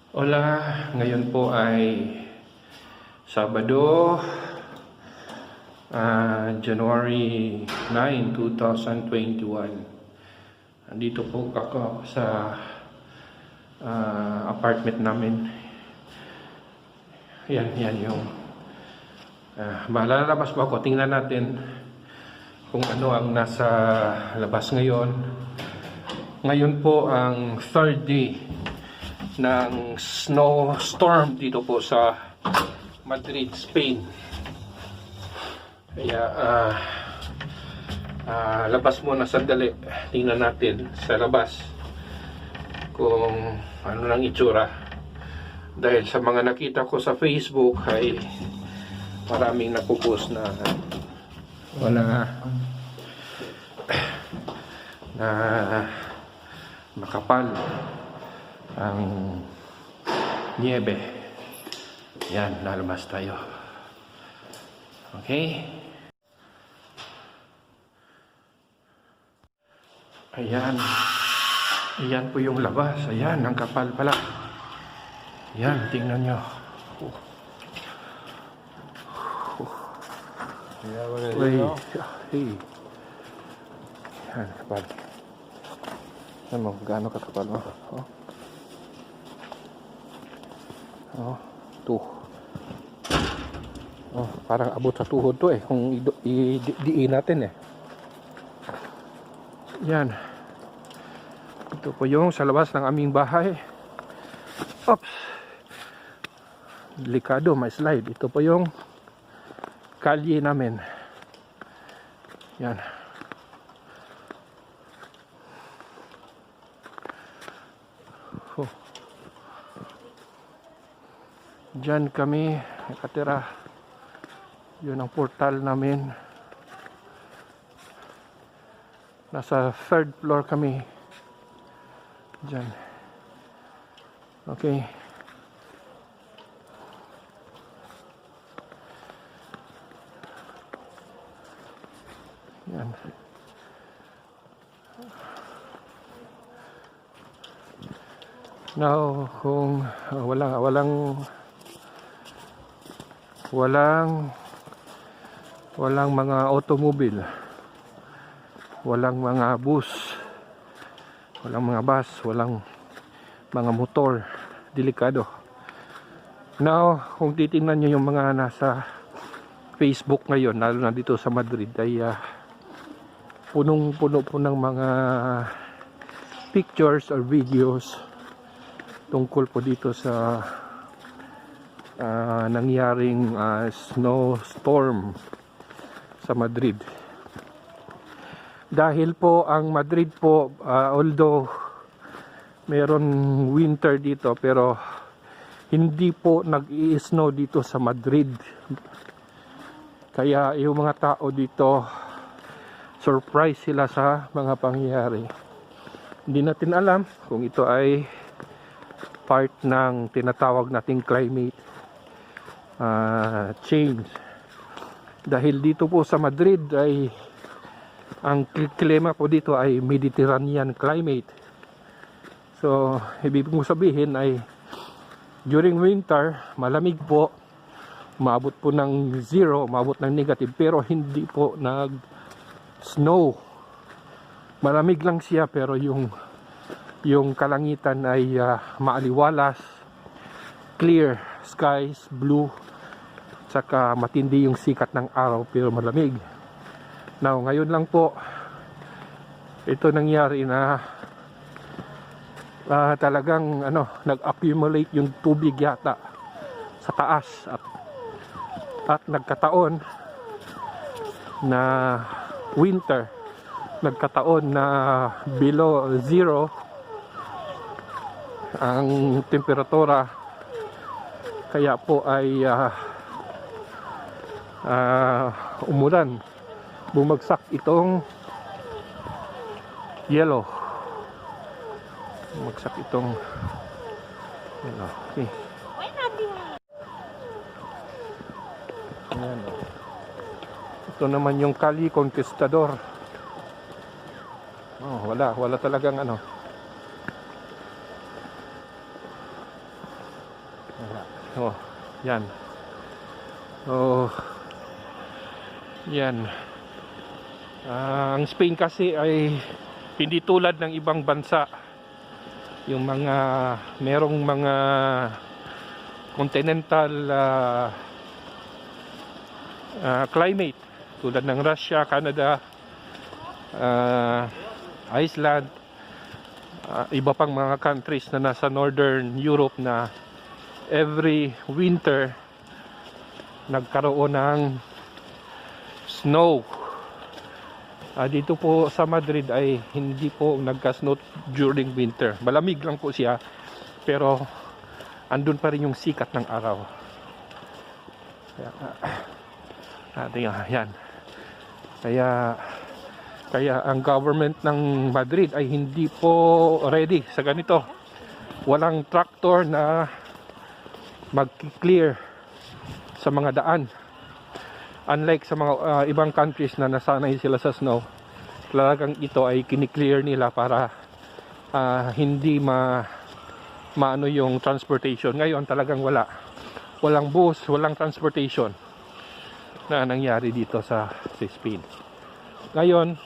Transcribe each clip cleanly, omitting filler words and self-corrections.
Hola, ngayon po ay Sabado, January 9, 2021. Andito po ako sa apartment namin. Yan yung lalabas po ako. Tingnan natin kung ano ang nasa labas ngayon. Ngayon po ang third day ng snowstorm dito po sa Madrid, Spain. Kaya labas muna sandali. Tingnan natin sa labas kung ano nang itsura. Dahil sa mga nakita ko sa Facebook ay maraming nagpo-post na makapal ang niebe. Yan, lalabas tayo. Okay? Ayan. Ayan po yung labas. Ayan, ang kapal pala. Yan, tingnan nyo. Uy. Hey. Yan, kapal. Ayan mo, gaano kakapal mo? Parang abot sa tuhod to kung i-diin natin Yan. Ito po yung sa labas ng aming bahay. Oops. Delikado, may slide. Ito po yung kalye namin. Yan. Diyan kami nakatira. Yun ang portal namin. Nasa third floor kami. Diyan. Okay. Yan. Now, kung walang mga automobile, walang mga bus, walang mga bus, walang mga motor, delikado. Now, kung titingnan nyo yung mga nasa Facebook ngayon, lalo na dito sa Madrid, ay punong-puno po ng mga pictures or videos tungkol po dito sa nangyaring snowstorm sa Madrid. Dahil po ang Madrid po, although meron winter dito, pero hindi po nag-i-snow dito sa Madrid. Kaya yung mga tao dito, surprise sila sa mga pangyayari. Hindi natin alam kung ito ay part ng tinatawag nating climate change. Dahil dito po sa Madrid ay ang klima po dito ay Mediterranean climate. So, ibig kong sabihin ay during winter, malamig po, umabot po ng zero, umabot ng negative, pero hindi po nag-snow. Malamig lang siya, pero yung kalangitan ay maaliwalas, clear skies, blue, tsaka matindi yung sikat ng araw pero malamig. Now, ngayon lang po ito nangyari na talagang nag-accumulate yung tubig yata sa taas at nagkataon na winter, nagkataon na below zero ang temperatura. Kaya po ay umulan, bumagsak itong yellow, bumagsak itong yellow. Okay. Ayan, ito naman yung Calle Conquistador. wala talagang Oh, yan. Oh, yan. Ang Spain kasi ay hindi tulad ng ibang bansa. Yung mga merong mga continental climate tulad ng Russia, Canada, Iceland, iba pang mga countries na nasa Northern Europe na every winter nagkaroon ng snow. Dito po sa Madrid ay hindi po nagka-snow during winter. Malamig lang po siya, pero andun pa rin yung sikat ng araw. Yan. Kaya ang government ng Madrid ay hindi po ready sa ganito. Walang tractor na mag-clear sa mga daan. Unlike sa mga ibang countries na nasanay sila sa snow, talagang ito ay kiniklear nila para hindi maano yung transportation. Ngayon talagang walang bus, walang transportation na nangyari dito sa Spain. Ngayon,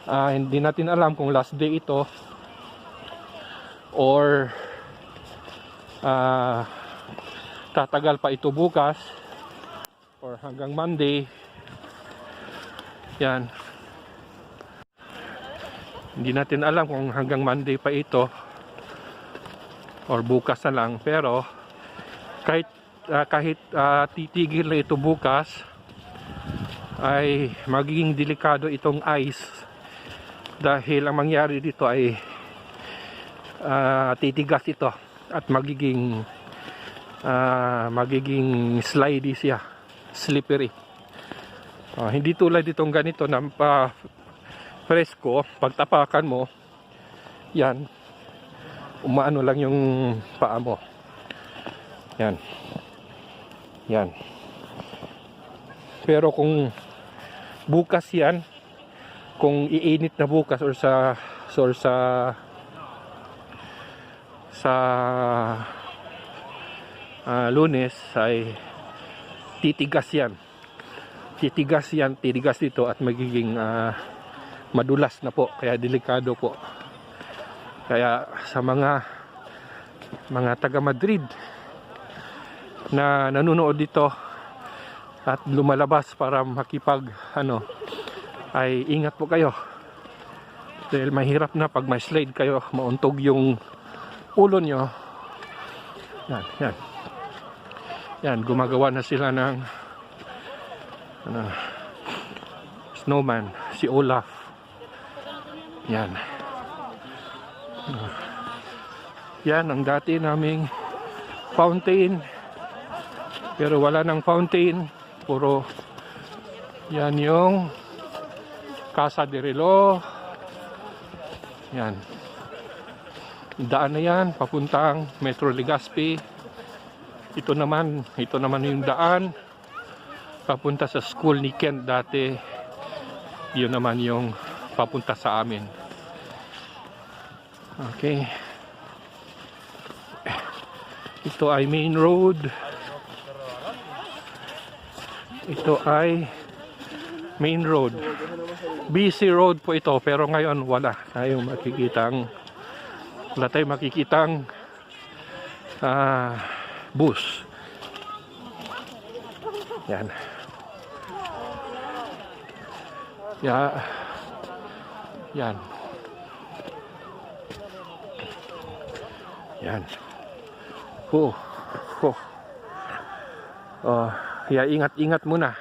hindi natin alam kung last day ito or tatagal pa ito bukas or hanggang Monday. Yan. Hindi natin alam kung hanggang Monday pa ito or bukas na lang, pero kahit titigil na ito bukas, ay magiging delikado itong ice dahil ang mangyari dito ay titigas ito at magiging slidey siya, slippery. Hindi tulad itong ganito na presko, pagtapakan mo yan, umaano lang yung paa mo. Yan. Pero kung bukas yan, kung iinit na bukas or sa Lunes ay titigas dito at magiging madulas na po, kaya delikado po. Kaya sa mga taga Madrid na nanonood dito at lumalabas para ay ingat po kayo, dahil mahirap na pag may slide kayo, mauntog yung ulo nyo. Yan, gumagawa na sila ng snowman, si Olaf. Yan ang dati naming fountain, pero wala nang fountain, puro yan yung Casa de Relo. Yan, daan na yan papuntang Metro Legazpi. Ito naman yung daan papunta sa school ni Kent dati. Yun naman yung papunta sa amin. Okay, ito ay main road. Busy road po ito, pero ngayon wala tayong makikitang bus. Yan. Yan. Ingat muna.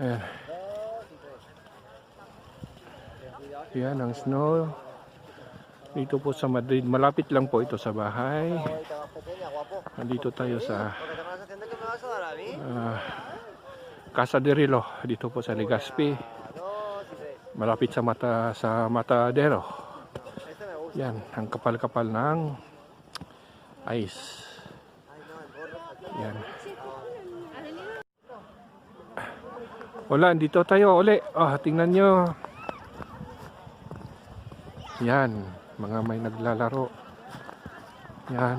Ayan. Yan ang snow. Dito po sa Madrid. Malapit lang po ito sa bahay. Nandito tayo sa Casa de Rilo. Dito po sa Legazpi. Malapit sa Matadero. Yan, ang kapal-kapal ng ice. Yan. Wala, dito tayo uli. Tingnan nyo. Yan, mga may naglalaro. Yan.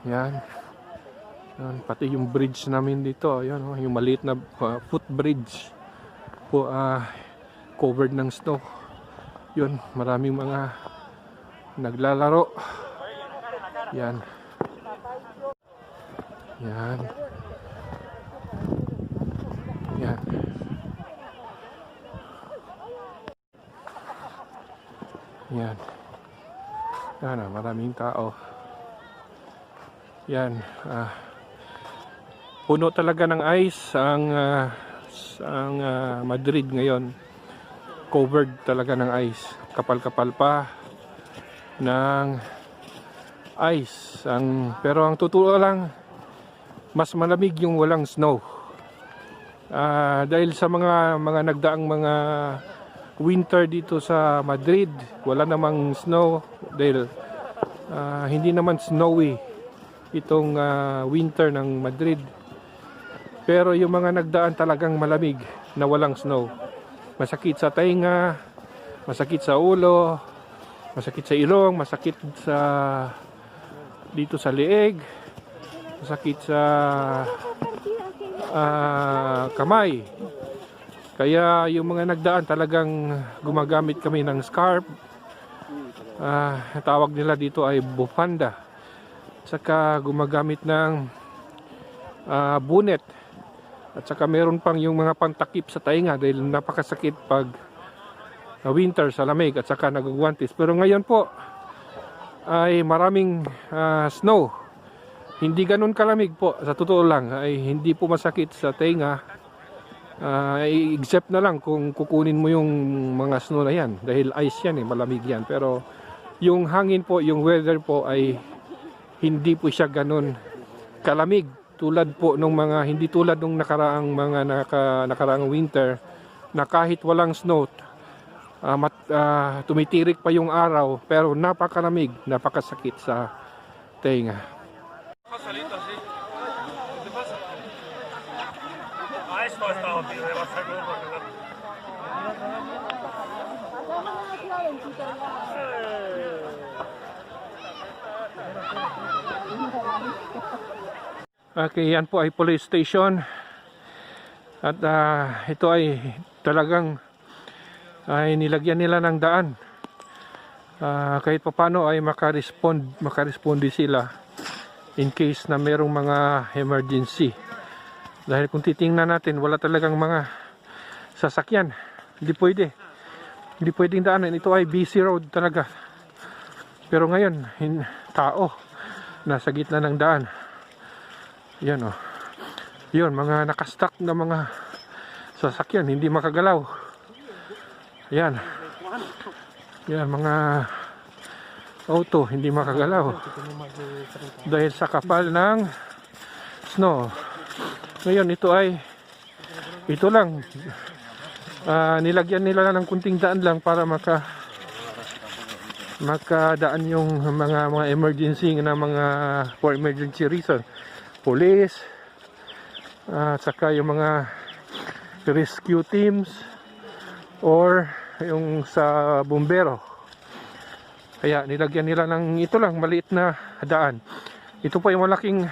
Yan. Yan, pati yung bridge namin dito. Yan, yung maliit na footbridge po, covered ng snow. Yun, maraming mga naglalaro. Yan. Yan. Yan. Yan. Yan, maraming tao. Yan. Puno talaga ng ice ang Madrid ngayon. Covered talaga ng ice. Kapal-kapal pa ng ice. Pero ang totoo lang, mas malamig yung walang snow. Dahil sa mga nagdaang mga winter dito sa Madrid, wala namang snow dahil hindi naman snowy itong winter ng Madrid. Pero yung mga nagdaan talagang malamig na walang snow. Masakit sa tainga, masakit sa ulo, masakit sa ilong, masakit dito sa leeg, masakit sa kamay. Kaya yung mga nagdaan talagang gumagamit kami ng scarf. Tawag nila dito ay bufanda. Saka gumagamit ng bonnet. At saka meron pang yung mga pantakip sa tainga dahil napakasakit pag winter sa lamig, at saka nagugwantes. Pero ngayon po ay maraming snow. Hindi ganun kalamig po, sa totoo lang ay hindi po masakit sa tainga, except na lang kung kukunin mo yung mga snow na yan dahil ice yan, malamig yan. Pero yung hangin po, yung weather po ay hindi po siya ganun kalamig tulad po nung hindi tulad nung nakaraang nakaraang winter na kahit walang snow, tumitirik pa yung araw pero napakalamig, napakasakit sa tenga. Okay, yan po ay police station. At ito ay talagang nilagyan nila ng daan. Kahit papano ay makaresponde sila in case na merong mga emergency. Dahil kung titingnan natin, wala talagang mga sasakyan. Hindi pwedeng daanan. Ito ay busy road talaga. Pero ngayon, tao nasa gitna ng daan. Yan yun, mga nakastock na mga sasakyan, hindi makagalaw. Yan, mga auto, hindi makagalaw dahil sa kapal ng snow. Ngayon, ito lang, nilagyan nila ng kunting daan lang para makadaan yung mga emergency na for emergency reason. Police, saka yung mga rescue teams or yung sa bumbero. Kaya nilagyan nila ng ito lang, maliit na daan. Ito po yung malaking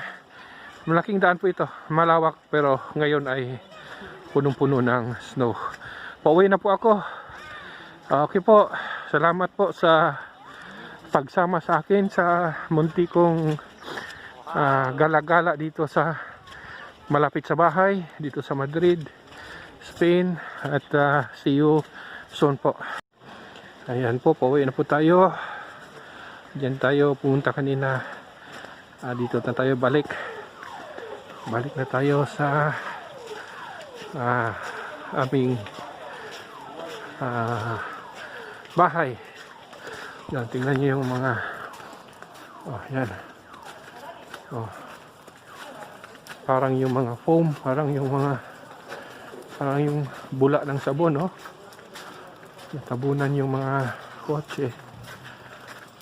daan po ito, malawak, pero ngayon ay punong-puno ng snow. Pauwi na po ako. Okay po, salamat po sa pagsama sa akin sa munti kong gala-gala dito sa malapit sa bahay dito sa Madrid, Spain. At see you soon po. Ayan po, pauwi na po tayo. Diyan tayo pumunta kanina. Dito na tayo balik. Balik na tayo sa aming bahay. Yan, tingnan nyo yung mga yan. Parang yung mga foam, parang yung bula ng sabon, natabunan yung mga kotse.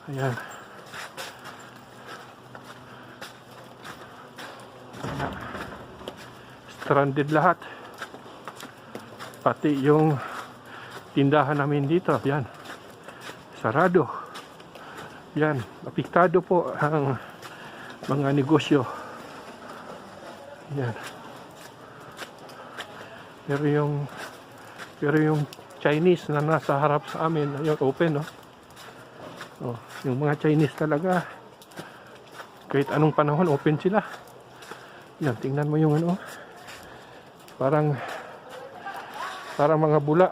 Ayan. Stranded lahat. Pati yung tindahan namin dito, yan. Sarado. Yan, apektado po ang mga negosyo. Yan. Pero yung Chinese na nasa harap sa amin, yung open, yung mga Chinese talaga, kahit anong panahon, open sila. Yan, tingnan mo yung parang mga bula.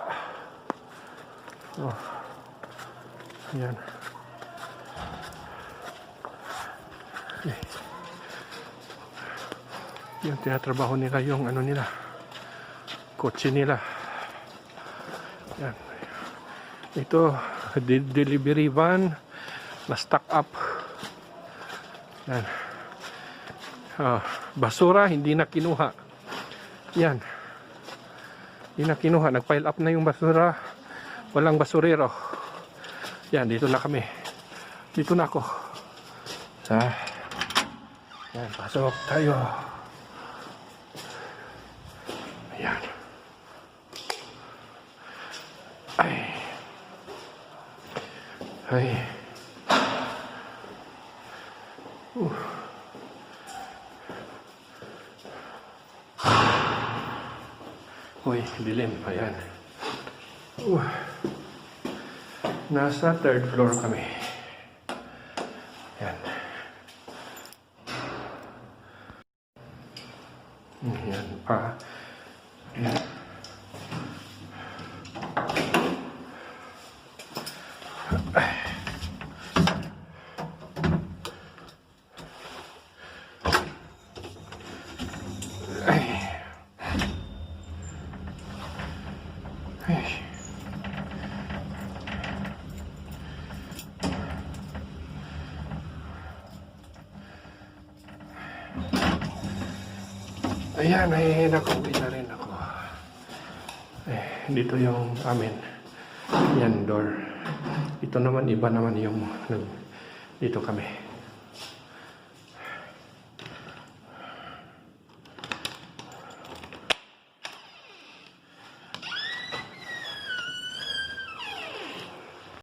Yan. Yung tinatrabaho nila yung nila, kotse nila. Yan. Ito, delivery van na stock up. Yan. Basura hindi na kinuha. Yan. Hindi na kinuha, nag-pile up na yung basura. Walang basurero. Yan, dito na kami. Dito na ako. Yan, pasok tayo. Ayan. Ay. Uy, dilim. Ayan. Nasa third floor kami. Ayan. Ayan pa. Ayan. Ayan, ay nakuwi na rin ako. Dito yung amin. Yan, door. Ito naman, iba naman yung dito kami.